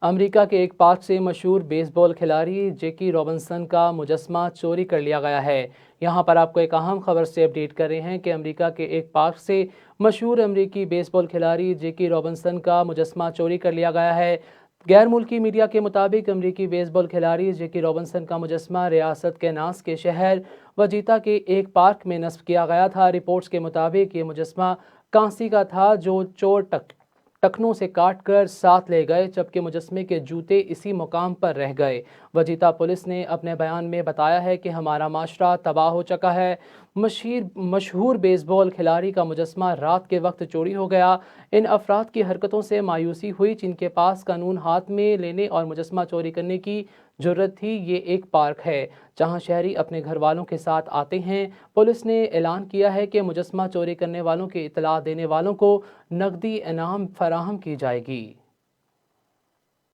امریکہ کے ایک پارک سے مشہور بیس بال کھلاڑی جیکی رابنسن کا مجسمہ چوری کر لیا گیا ہے۔ یہاں پر آپ کو ایک اہم خبر سے اپڈیٹ کر رہے ہیں کہ امریکہ کے ایک پارک سے مشہور امریکی بیس بال کھلاڑی جیکی رابنسن کا مجسمہ چوری کر لیا گیا ہے۔ غیر ملکی میڈیا کے مطابق امریکی بیس بال کھلاڑی جیکی رابنسن کا مجسمہ ریاست کیناس کے شہر وجیتا کے ایک پارک میں نصب کیا گیا تھا۔ رپورٹس کے مطابق یہ مجسمہ کانسی کا تھا جو چور ٹکنوں سے کاٹ کر ساتھ لے گئے، جبکہ مجسمے کے جوتے اسی مقام پر رہ گئے۔ وجیتا پولیس نے اپنے بیان میں بتایا ہے کہ ہمارا معاشرہ تباہ ہو چکا ہے۔ مشہور بیس بال کھلاڑی کا مجسمہ رات کے وقت چوری ہو گیا۔ ان افراد کی حرکتوں سے مایوسی ہوئی جن کے پاس قانون ہاتھ میں لینے اور مجسمہ چوری کرنے کی جرت تھی۔ یہ ایک پارک ہے جہاں شہری اپنے گھر والوں کے ساتھ آتے ہیں۔ پولیس نے اعلان کیا ہے کہ مجسمہ چوری کرنے والوں کی اطلاع دینے والوں کو نقدی انعام فراہم کی جائے گی۔